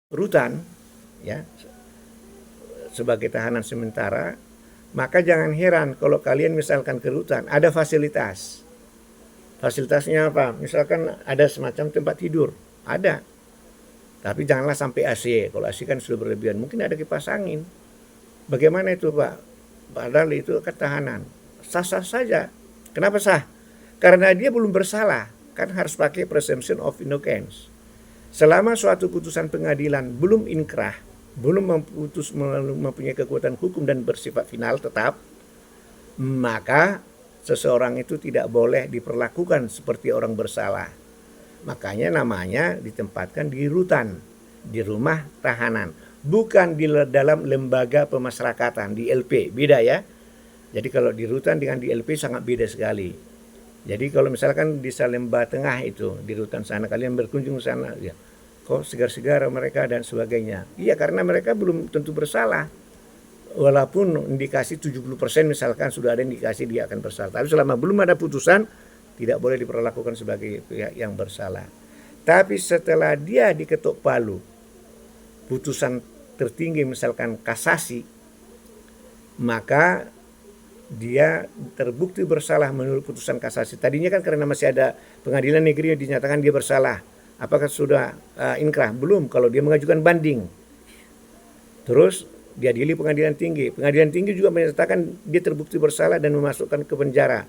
rutan, ya, sebagai tahanan sementara, maka jangan heran kalau kalian misalkan ke rutan ada fasilitas. Fasilitasnya apa? Misalkan ada semacam tempat tidur, ada. Tapi janganlah sampai AC. Kalau AC kan sudah berlebihan. Mungkin ada kipas angin. Bagaimana itu, Pak? Padahal itu ketahanan. Sah-sah saja. Kenapa sah? Karena dia belum bersalah. Kan harus pakai presumption of innocence. Selama suatu putusan pengadilan belum inkrah, belum mempunyai kekuatan hukum dan bersifat final tetap, maka seseorang itu tidak boleh diperlakukan seperti orang bersalah. Makanya namanya ditempatkan di rutan, di rumah tahanan, bukan di dalam lembaga pemasyarakatan, di LP, beda ya. Jadi kalau di rutan dengan di LP sangat beda sekali. Jadi kalau misalkan di Salemba Tengah itu, di rutan sana, kalian berkunjung ke sana, ya, kok segar-segar mereka dan sebagainya. Iya, karena mereka belum tentu bersalah. Walaupun indikasi 70% misalkan sudah ada indikasi dia akan bersalah. Tapi selama belum ada putusan, tidak boleh diperlakukan sebagai pihak yang bersalah. Tapi setelah dia diketok palu, putusan tertinggi misalkan kasasi, maka dia terbukti bersalah menurut putusan kasasi. Tadinya kan karena masih ada pengadilan negeri yang dinyatakan dia bersalah. Apakah sudah inkrah? Belum, kalau dia mengajukan banding. Terus diadili pengadilan tinggi. Pengadilan tinggi juga menyatakan dia terbukti bersalah dan memasukkan ke penjara.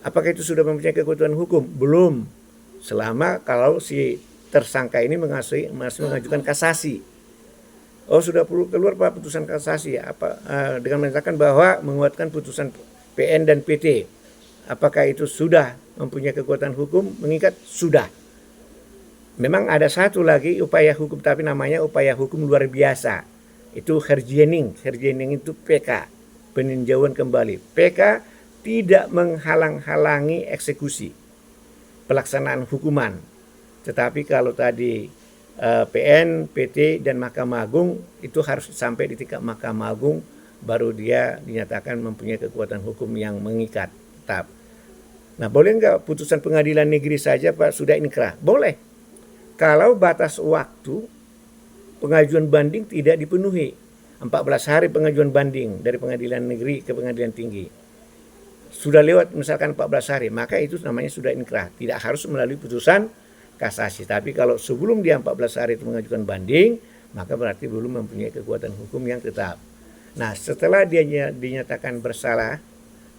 Apakah itu sudah mempunyai kekuatan hukum? Belum. Selama kalau si tersangka ini masih mengajukan kasasi. Oh, sudah perlu keluar Pak putusan kasasi dengan menyatakan bahwa menguatkan putusan PN dan PT. Apakah itu sudah mempunyai kekuatan hukum mengikat? Sudah. Memang ada satu lagi upaya hukum, tapi namanya upaya hukum luar biasa. Itu herjening itu PK, peninjauan kembali. PK tidak menghalang-halangi eksekusi, pelaksanaan hukuman. Tetapi kalau tadi PN, PT, dan Mahkamah Agung itu harus sampai di tingkat Mahkamah Agung baru dia dinyatakan mempunyai kekuatan hukum yang mengikat tetap. Nah, boleh nggak putusan pengadilan negeri saja Pak sudah inkrah? Boleh. Kalau batas waktu pengajuan banding tidak dipenuhi, 14 hari pengajuan banding dari pengadilan negeri ke pengadilan tinggi. Sudah lewat misalkan 14 hari, maka itu namanya sudah inkrah. Tidak harus melalui putusan kasasi. Tapi kalau sebelum dia 14 hari itu mengajukan banding, maka berarti belum mempunyai kekuatan hukum yang tetap. Nah, setelah dia dinyatakan bersalah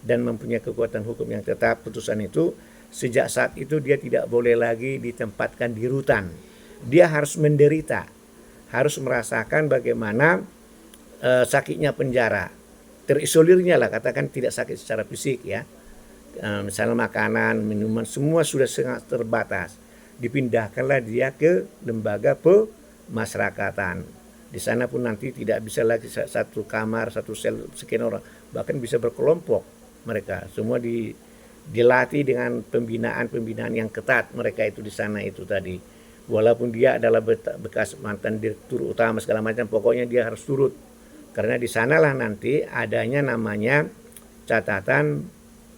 dan mempunyai kekuatan hukum yang tetap, putusan itu, sejak saat itu dia tidak boleh lagi ditempatkan di rutan. Dia harus menderita, harus merasakan bagaimana sakitnya penjara. Terisolirnya lah, katakan tidak sakit secara fisik ya. Misalnya makanan, minuman, semua sudah sangat terbatas. Dipindahkanlah dia ke lembaga pemasyarakatan. Di sana pun nanti tidak bisa lagi satu kamar, satu sel sekian orang, bahkan bisa berkelompok mereka. Semua dilatih dengan pembinaan yang ketat mereka itu di sana itu tadi. Walaupun dia adalah bekas mantan direktur utama segala macam, pokoknya dia harus turut. Karena di sanalah nanti adanya namanya catatan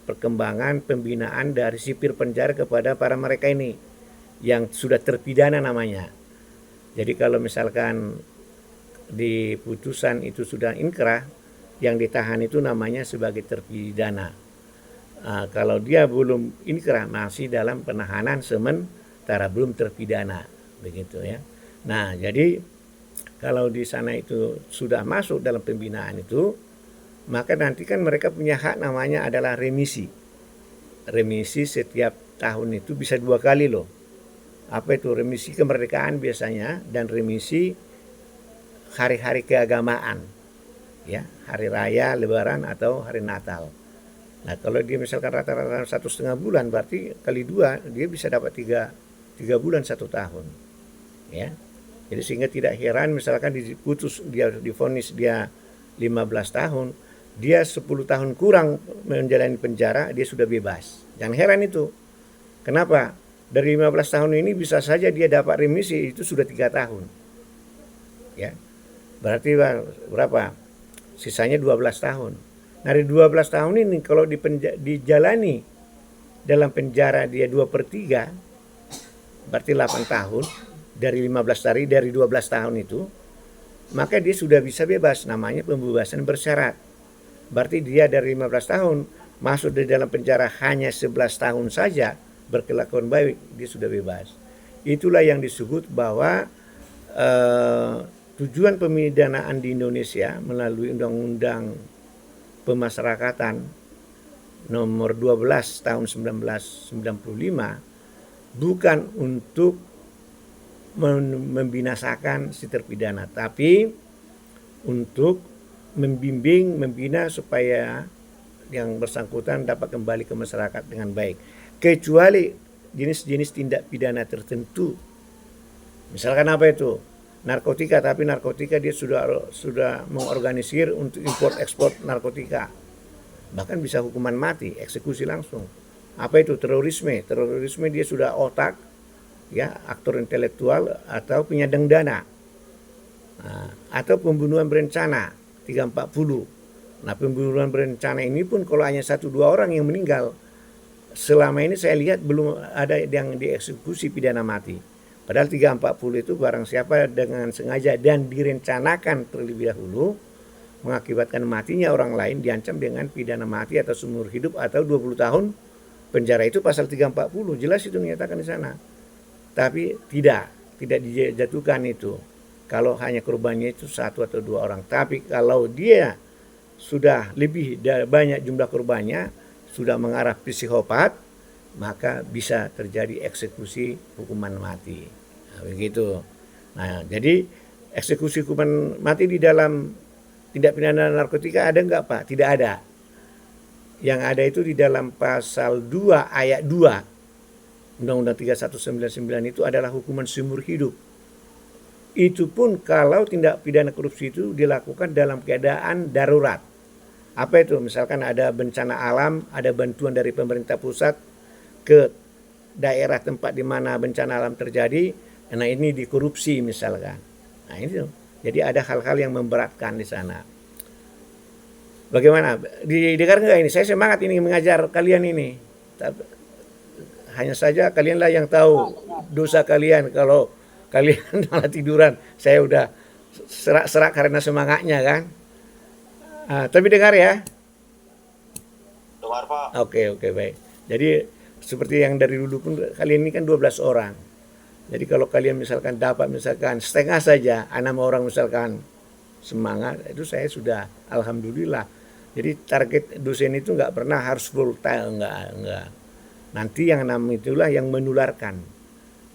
perkembangan pembinaan dari sipir penjara kepada para mereka ini yang sudah terpidana namanya. Jadi kalau misalkan di putusan itu sudah inkrah, yang ditahan itu namanya sebagai terpidana. Kalau dia belum inkrah, masih dalam penahanan sementara, belum terpidana, begitu ya. Nah, jadi kalau di sana itu sudah masuk dalam pembinaan itu, maka nanti kan mereka punya hak namanya adalah remisi. Remisi setiap tahun itu bisa 2 kali loh. Apa itu? Remisi kemerdekaan biasanya dan remisi hari-hari keagamaan, ya, hari raya, lebaran atau hari Natal. Nah, kalau dia misalkan rata-rata 1,5 bulan, berarti kali 2 dia bisa dapat 3 bulan 1 tahun, ya. Jadi sehingga tidak heran misalkan diputus, dia divonis dia 15 tahun, dia 10 tahun kurang menjalani penjara, dia sudah bebas. Jangan heran itu. Kenapa? Dari 15 tahun ini bisa saja dia dapat remisi itu sudah 3 tahun. Ya. Berarti berapa? Sisanya 12 tahun. Nah, dari 12 tahun ini kalau dijalani dalam penjara dia 2/3, berarti 8 tahun. dari 15 hari, dari 12 tahun itu, maka dia sudah bisa bebas, namanya pembebasan bersyarat. Berarti dia dari 15 tahun masuk di dalam penjara hanya 11 tahun saja berkelakuan baik, dia sudah bebas. Itulah yang disebut bahwa tujuan pemidanaan di Indonesia melalui Undang-Undang Pemasyarakatan nomor 12 tahun 1995 bukan untuk membinasakan si terpidana, tapi untuk membimbing, membina supaya yang bersangkutan dapat kembali ke masyarakat dengan baik. Kecuali jenis-jenis tindak pidana tertentu. Misalkan apa itu? Narkotika, tapi narkotika dia sudah mengorganisir untuk import ekspor narkotika. Bahkan bisa hukuman mati, eksekusi langsung. Apa itu? Terorisme. Terorisme dia sudah otak, ya, aktor intelektual atau penyandang dana. Nah, atau pembunuhan berencana 340. Nah, pembunuhan berencana ini pun kalau hanya 1-2 orang yang meninggal, selama ini saya lihat belum ada yang dieksekusi pidana mati. Padahal 340 itu barang siapa dengan sengaja dan direncanakan terlebih dahulu mengakibatkan matinya orang lain diancam dengan pidana mati atau seumur hidup atau 20 tahun penjara. Itu pasal 340, jelas itu menyatakan di sana. Tapi tidak dijatuhkan itu kalau hanya korbannya itu 1 atau 2 orang. Tapi kalau dia sudah lebih banyak jumlah korbannya, sudah mengarah psikopat, maka bisa terjadi eksekusi hukuman mati. Nah, begitu. Nah, jadi eksekusi hukuman mati di dalam tindak pidana narkotika ada enggak, Pak? Tidak ada. Yang ada itu di dalam pasal 2 ayat 2 Undang-Undang 3199 itu adalah hukuman seumur hidup. Itu pun kalau tindak pidana korupsi itu dilakukan dalam keadaan darurat. Apa itu? Misalkan ada bencana alam, ada bantuan dari pemerintah pusat ke daerah tempat di mana bencana alam terjadi, nah ini dikorupsi misalkan. Nah ini, jadi ada hal-hal yang memberatkan di sana. Bagaimana? Didengar nggak ini? Saya semangat ini mengajar kalian ini. Hanya saja kalianlah yang tahu dosa kalian kalau kalian malah tiduran. Saya udah serak-serak karena semangatnya kan. Tapi dengar ya. Dengar, Pak. Oke, baik. Jadi seperti yang dari dulu pun kalian ini kan 12 orang. Jadi kalau kalian misalkan dapat misalkan setengah saja, 6 orang misalkan semangat, itu saya sudah alhamdulillah. Jadi target dosen itu nggak pernah harus full time, enggak. Nanti yang 6 itulah yang menularkan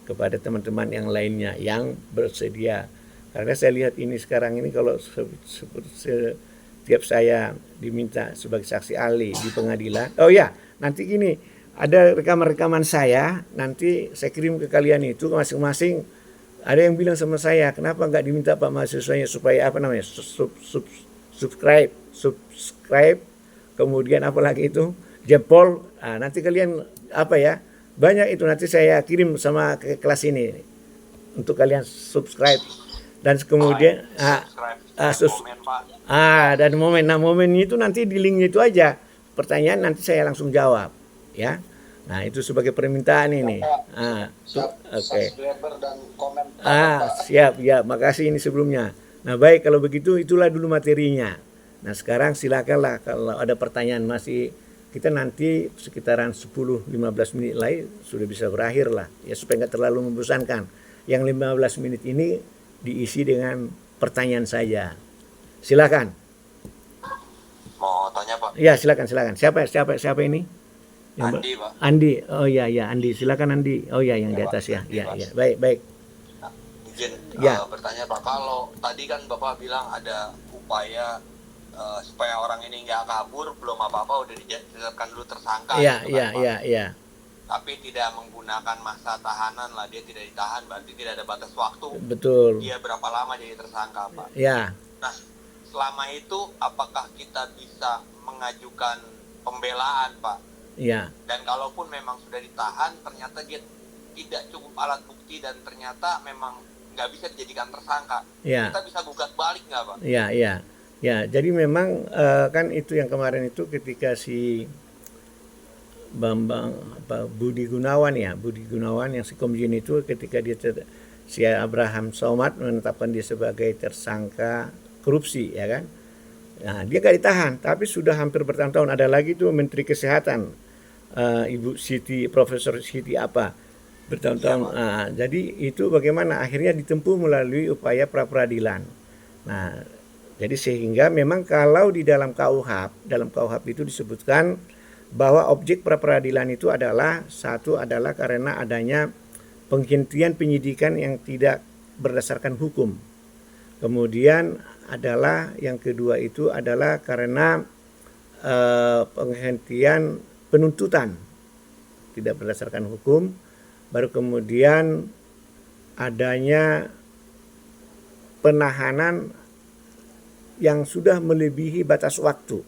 kepada teman-teman yang lainnya yang bersedia. Karena saya lihat ini sekarang ini kalau setiap saya diminta sebagai saksi ahli di pengadilan, oh ya, nanti gini, ada rekaman-rekaman saya, nanti saya kirim ke kalian itu masing-masing. Ada yang bilang sama saya, kenapa nggak diminta Pak mahasiswanya supaya apa namanya, subscribe, kemudian apa lagi itu, jempol. Nanti kalian apa ya, banyak itu nanti saya kirim sama ke kelas ini untuk kalian subscribe. Dan kemudian dan momen itu nanti di linknya itu aja pertanyaan, nanti saya langsung jawab ya. Nah itu sebagai permintaan ini. Oke. Siap ya, makasih ini sebelumnya. Nah baik, kalau begitu itulah dulu materinya. Nah sekarang silakanlah kalau ada pertanyaan masih, kita nanti sekitaran 10-15 menit lagi sudah bisa berakhir lah ya, supaya nggak terlalu membosankan. Yang 15 menit ini diisi dengan pertanyaan saja. Silakan. Mau tanya, Pak? Ya, silakan. Siapa ini? Andi, Pak. Andi. Oh iya, Andi. Silakan Andi. Oh iya, yang di atas ya. Iya. Baik. Nah, izin bertanya, Pak. Kalau tadi kan Bapak bilang ada upaya supaya orang ini nggak kabur, belum apa-apa udah ditetapkan dulu tersangka. Iya. Tapi tidak menggunakan masa tahanan lah, dia tidak ditahan, berarti tidak ada batas waktu. Betul. Dia berapa lama jadi tersangka, Pak? Ya. Nah, selama itu apakah kita bisa mengajukan pembelaan, Pak? Iya. Dan kalaupun memang sudah ditahan, ternyata dia tidak cukup alat bukti dan ternyata memang nggak bisa dijadikan tersangka. Ya. Kita bisa gugat balik nggak, Pak? Iya. Ya, jadi memang kan itu yang kemarin itu ketika si Budi Gunawan yang si Komjen itu ketika dia si Abraham Somad menetapkan dia sebagai tersangka korupsi, ya kan. Nah, dia gak ditahan, tapi sudah hampir bertahun-tahun. Ada lagi tuh Menteri Kesehatan, Ibu Siti, Profesor Siti apa, bertahun-tahun. Jadi itu bagaimana akhirnya ditempuh melalui upaya pra-peradilan. Nah, jadi sehingga memang kalau di dalam KUHP itu disebutkan bahwa objek pra-peradilan itu adalah satu adalah karena adanya penghentian penyidikan yang tidak berdasarkan hukum. Kemudian adalah yang kedua itu adalah karena penghentian penuntutan tidak berdasarkan hukum. Baru kemudian adanya penahanan yang sudah melebihi batas waktu,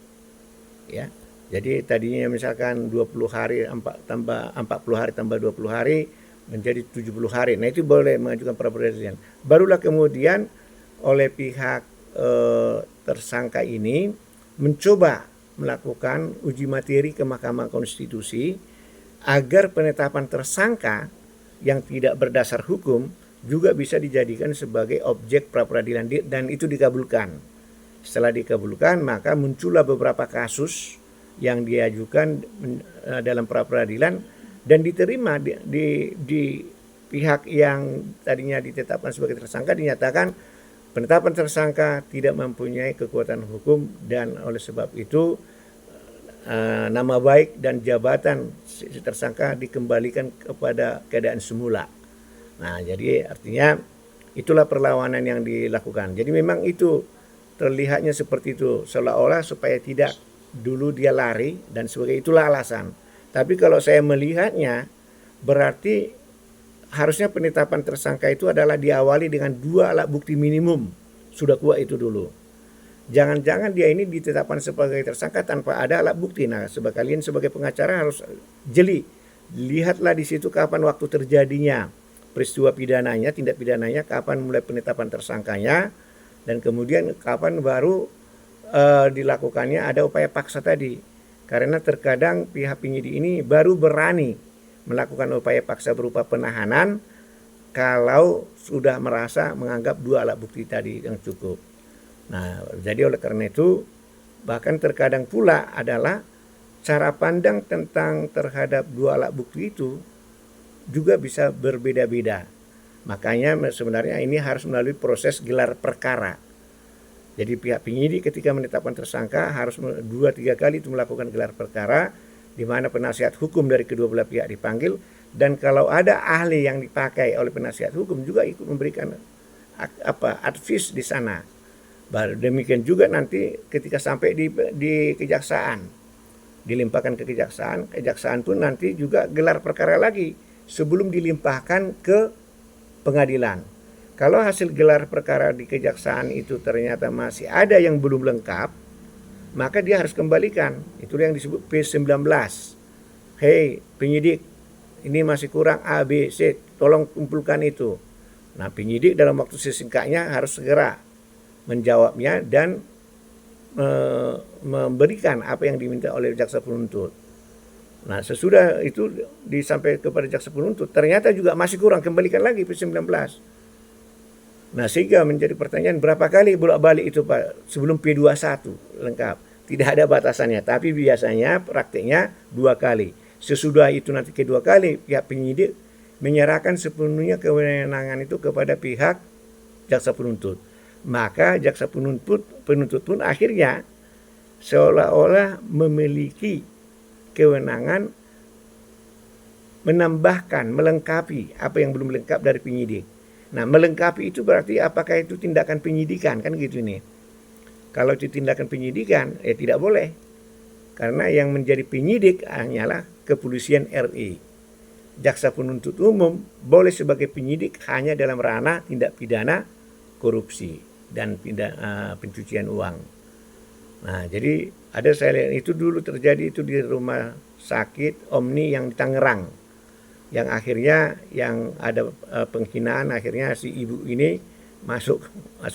ya. Jadi tadinya misalkan 20 hari tambah 40 hari tambah 20 hari menjadi 70 hari. Nah, itu boleh mengajukan pra-peradilan. Barulah kemudian oleh pihak tersangka ini mencoba melakukan uji materi ke Mahkamah Konstitusi agar penetapan tersangka yang tidak berdasar hukum juga bisa dijadikan sebagai objek pra-peradilan, dan itu dikabulkan. Setelah dikabulkan, maka muncullah beberapa kasus yang diajukan dalam pra-peradilan dan diterima di pihak yang tadinya ditetapkan sebagai tersangka, dinyatakan penetapan tersangka tidak mempunyai kekuatan hukum, dan oleh sebab itu nama baik dan jabatan si tersangka dikembalikan kepada keadaan semula. Nah, jadi artinya itulah perlawanan yang dilakukan. Jadi memang itu terlihatnya seperti itu, seolah-olah supaya tidak dulu dia lari, dan sebagai itulah alasan. Tapi kalau saya melihatnya, berarti harusnya penetapan tersangka itu adalah diawali dengan 2 alat bukti minimum, sudah kuat itu dulu. Jangan-jangan dia ini ditetapkan sebagai tersangka tanpa ada alat bukti. Nah, kalian sebagai pengacara harus jeli. Lihatlah di situ kapan waktu terjadinya peristiwa pidananya, tindak pidananya, kapan mulai penetapan tersangkanya, dan kemudian kapan baru dilakukannya ada upaya paksa tadi. Karena terkadang pihak penyidik ini baru berani melakukan upaya paksa berupa penahanan kalau sudah merasa menganggap 2 alat bukti tadi yang cukup. Nah, jadi oleh karena itu bahkan terkadang pula adalah cara pandang tentang terhadap 2 alat bukti itu juga bisa berbeda-beda. Makanya sebenarnya ini harus melalui proses gelar perkara. Jadi pihak penyidik ketika menetapkan tersangka harus 2-3 kali itu melakukan gelar perkara, di mana penasihat hukum dari kedua belah pihak dipanggil, dan kalau ada ahli yang dipakai oleh penasihat hukum juga ikut memberikan advice di sana. Baru demikian juga nanti ketika sampai di kejaksaan, dilimpahkan ke kejaksaan, kejaksaan pun nanti juga gelar perkara lagi sebelum dilimpahkan ke pengadilan. Kalau hasil gelar perkara di kejaksaan itu ternyata masih ada yang belum lengkap, maka dia harus kembalikan. Itulah yang disebut P19. Hei penyidik, ini masih kurang A, B, C, tolong kumpulkan itu. Nah, penyidik dalam waktu sesingkatnya harus segera menjawabnya dan memberikan apa yang diminta oleh jaksa penuntut. Nah, sesudah itu disampaikan kepada jaksa penuntut, ternyata juga masih kurang, kembalikan lagi P19. Nah, sehingga menjadi pertanyaan berapa kali bolak-balik itu Pak sebelum P21 lengkap. Tidak ada batasannya, tapi biasanya praktiknya 2 kali. Sesudah itu nanti kedua kali pihak penyidik menyerahkan sepenuhnya kewenangan itu kepada pihak jaksa penuntut. Maka jaksa penuntut pun akhirnya seolah-olah memiliki kewenangan menambahkan, melengkapi apa yang belum lengkap dari penyidik. Nah, melengkapi itu berarti apakah itu tindakan penyidikan, kan gitu nih. Kalau itu tindakan penyidikan, tidak boleh. Karena yang menjadi penyidik hanyalah Kepolisian RI. Jaksa penuntut umum boleh sebagai penyidik hanya dalam ranah tindak pidana korupsi dan pencucian uang. Nah, jadi ada saya lihat itu dulu terjadi itu di rumah sakit Omni yang di Tangerang. Yang akhirnya yang ada penghinaan, akhirnya si ibu ini masuk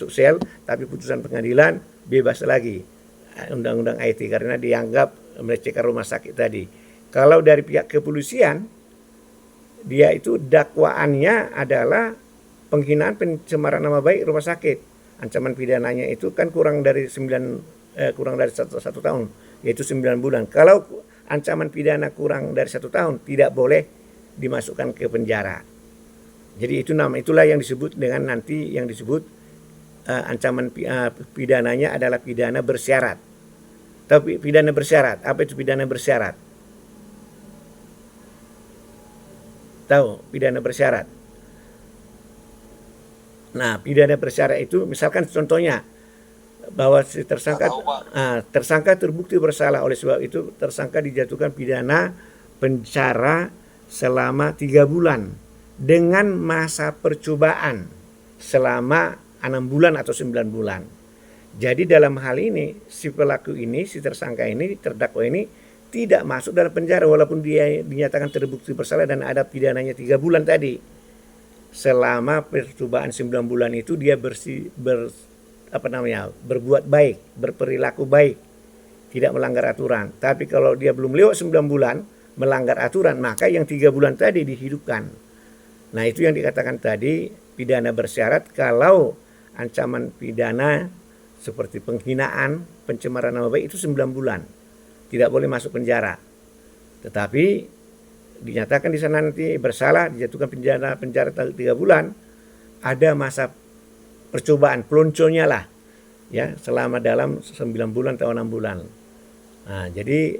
sel, tapi putusan pengadilan bebas lagi undang-undang IT karena dianggap melecehkan rumah sakit tadi. Kalau dari pihak kepolisian, dia itu dakwaannya adalah penghinaan pencemaran nama baik rumah sakit. Ancaman pidananya itu kan kurang dari 1 tahun, yaitu 9 bulan. Kalau ancaman pidana kurang dari 1 tahun, tidak boleh dimasukkan ke penjara. Jadi itulah yang disebut dengan nanti yang disebut ancaman pidananya adalah pidana bersyarat. Tapi pidana bersyarat, apa itu pidana bersyarat? Tahu pidana bersyarat? Nah, pidana bersyarat itu misalkan contohnya bahwa si tersangka terbukti bersalah, oleh sebab itu tersangka dijatuhkan pidana penjara selama 3 bulan dengan masa percobaan selama 6 bulan atau 9 bulan. Jadi dalam hal ini si pelaku ini, si tersangka ini, terdakwa ini tidak masuk dalam penjara walaupun dia dinyatakan terbukti bersalah dan ada pidananya 3 bulan tadi. Selama percobaan 9 bulan itu dia berbuat baik, berperilaku baik, tidak melanggar aturan. Tapi kalau dia belum lewat 9 bulan melanggar aturan, maka yang 3 bulan tadi dihidupkan. Nah, itu yang dikatakan tadi pidana bersyarat kalau ancaman pidana seperti penghinaan, pencemaran nama baik itu 9 bulan. Tidak boleh masuk penjara. Tetapi dinyatakan di sana nanti bersalah, dijatuhkan penjara 3 bulan, ada masa percobaan, pelonconya lah, ya, selama dalam 9 bulan atau 6 bulan. Nah, jadi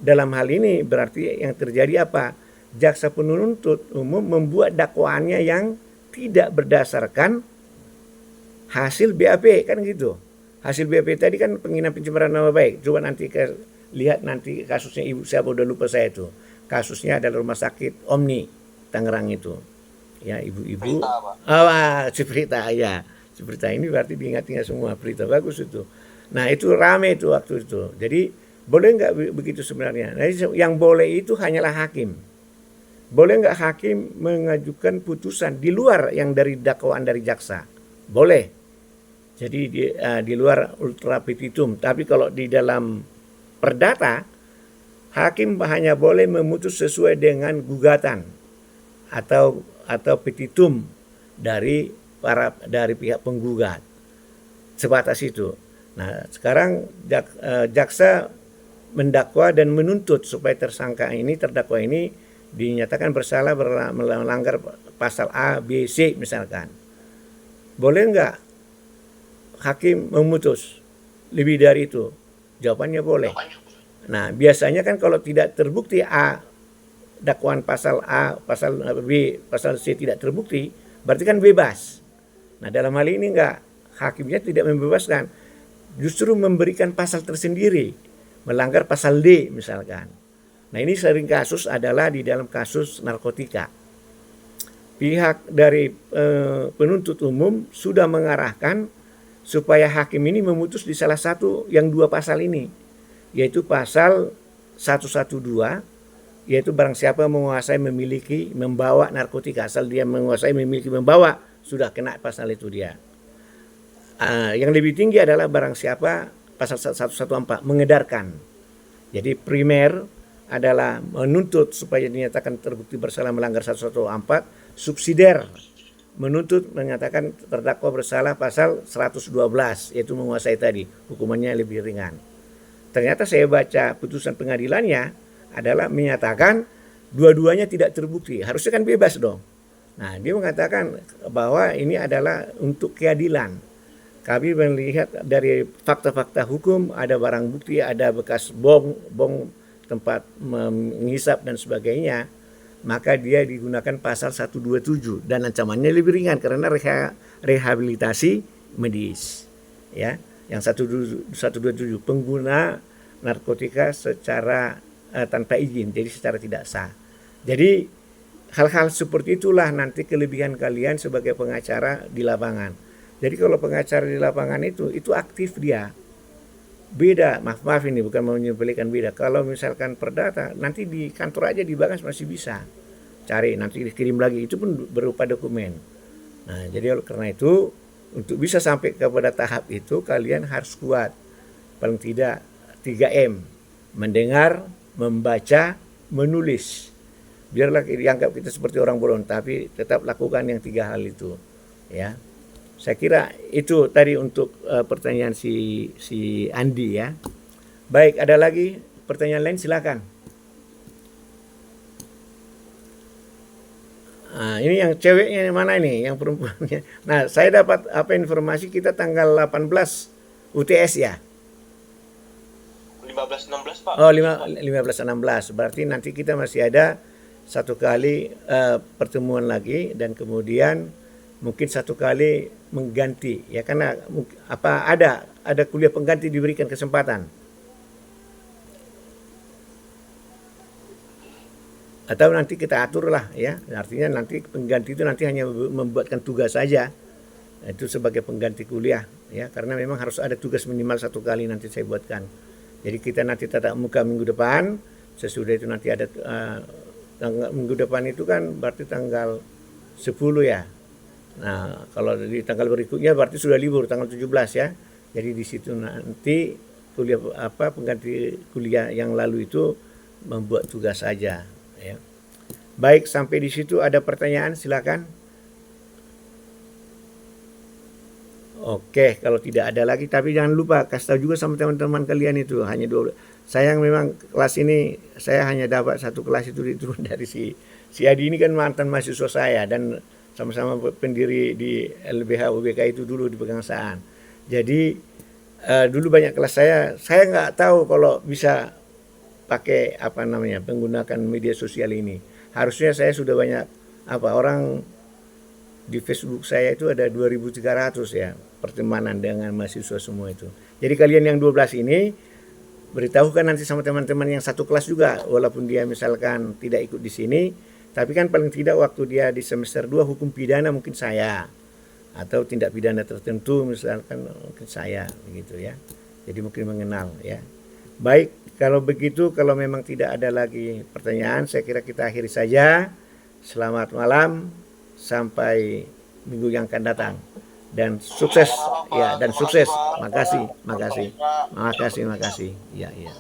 dalam hal ini berarti yang terjadi apa? Jaksa penuntut umum membuat dakwaannya yang tidak berdasarkan hasil BAP, kan gitu. Hasil BAP tadi kan penghinaan pencemaran nama baik. Coba nanti lihat nanti kasusnya ibu siapa, udah lupa saya itu. Kasusnya adalah rumah sakit Omni Tangerang itu, ya, ibu-ibu. Ciprita, ya, Ciprita ini berarti diingat-ingat semua, berita bagus itu. Nah, itu rame itu waktu itu. Jadi boleh nggak begitu sebenarnya? Nah, yang boleh itu hanyalah hakim. Boleh nggak hakim mengajukan putusan di luar yang dari dakwaan dari jaksa? Boleh. Jadi di luar ultra petitum. Tapi kalau di dalam perdata, hakim hanya boleh memutus sesuai dengan gugatan atau petitum dari pihak penggugat. Sebatas itu. Nah, sekarang jaksa mendakwa dan menuntut supaya terdakwa ini dinyatakan bersalah melanggar pasal A, B, C misalkan. Boleh enggak hakim memutus lebih dari itu? Jawabannya boleh. Nah, biasanya kan kalau tidak terbukti A, dakwaan pasal A, pasal B, pasal C tidak terbukti, berarti kan bebas. Nah, dalam hal ini enggak, hakimnya tidak membebaskan, justru memberikan pasal tersendiri, melanggar pasal D misalkan. Nah, ini sering kasus adalah di dalam kasus narkotika. Pihak dari penuntut umum sudah mengarahkan supaya hakim ini memutus di salah satu yang 2 pasal ini, yaitu pasal 112, yaitu barang siapa menguasai, memiliki, membawa narkotika. Asal dia menguasai, memiliki, membawa, sudah kena pasal itu dia. Yang lebih tinggi adalah barang siapa, pasal 114, mengedarkan. Jadi primer adalah menuntut supaya dinyatakan terbukti bersalah melanggar 114, subsidiar menuntut menyatakan terdakwa bersalah pasal 112, yaitu menguasai tadi, hukumannya lebih ringan. Ternyata saya baca putusan pengadilannya adalah menyatakan dua-duanya tidak terbukti. Harusnya kan bebas dong. Nah, dia mengatakan bahwa ini adalah untuk keadilan. Kami melihat dari fakta-fakta hukum, ada barang bukti, ada bekas bong tempat mengisap dan sebagainya. Maka dia digunakan pasal 127 dan ancamannya lebih ringan karena rehabilitasi medis. Ya. Yang 127 pengguna narkotika secara tanpa izin, jadi secara tidak sah. Jadi hal-hal seperti itulah nanti kelebihan kalian sebagai pengacara di lapangan. Jadi kalau pengacara di lapangan itu aktif dia. Beda, maaf ini bukan mau menyebelikan beda. Kalau misalkan perdata, nanti di kantor aja dibahas masih bisa. Cari, nanti dikirim lagi, itu pun berupa dokumen. Nah, jadi karena itu untuk bisa sampai kepada tahap itu kalian harus kuat. Paling tidak 3M. Mendengar, membaca, menulis. biarlah dianggap kita seperti orang bodoh, tapi tetap lakukan yang 3 hal itu, ya. Saya kira itu tadi untuk pertanyaan si Andi, ya. Baik, ada lagi pertanyaan lain, silakan. Nah, ini yang ceweknya yang mana ini, yang perempuannya. Nah, saya dapat informasi kita tanggal 18 UTS, ya. 15-16 Pak. Oh, 15-16. Berarti nanti kita masih ada 1 kali pertemuan lagi, dan kemudian mungkin 1 kali mengganti, ya, karena ada kuliah pengganti diberikan kesempatan. Atau nanti kita atur lah, ya, artinya nanti pengganti itu nanti hanya membuatkan tugas saja, itu sebagai pengganti kuliah, ya, karena memang harus ada tugas minimal 1 kali nanti saya buatkan. Jadi kita nanti tatap muka minggu depan, sesudah itu nanti ada minggu depan itu kan berarti tanggal 10, ya. Nah, kalau di tanggal berikutnya berarti sudah libur tanggal 17, ya. Jadi di situ nanti kuliah pengganti kuliah yang lalu itu membuat tugas saja, ya. Baik, sampai di situ ada pertanyaan, silakan. Oke, kalau tidak ada lagi, tapi jangan lupa kasih tahu juga sama teman-teman kalian itu, hanya 12. Sayang memang kelas ini saya hanya dapat 1 kelas itu diturun dari si Adi ini kan mantan mahasiswa saya dan sama-sama pendiri di LBH UBK itu dulu di Pegangsaan. Jadi dulu banyak kelas saya nggak tahu kalau bisa pakai menggunakan media sosial ini. Harusnya saya sudah banyak orang di Facebook saya itu ada 2.300, ya, pertemanan dengan mahasiswa semua itu. Jadi kalian yang 12 ini beritahukan nanti sama teman-teman yang 1 kelas juga, walaupun dia misalkan tidak ikut di sini, tapi kan paling tidak waktu dia di semester 2 hukum pidana mungkin saya, atau tindak pidana tertentu misalkan mungkin saya, begitu, ya. Jadi mungkin mengenal, ya. Baik, kalau begitu, kalau memang tidak ada lagi pertanyaan, saya kira kita akhiri saja. Selamat malam, sampai minggu yang akan datang, dan sukses, ya, dan sukses. Makasih. Ya, ya.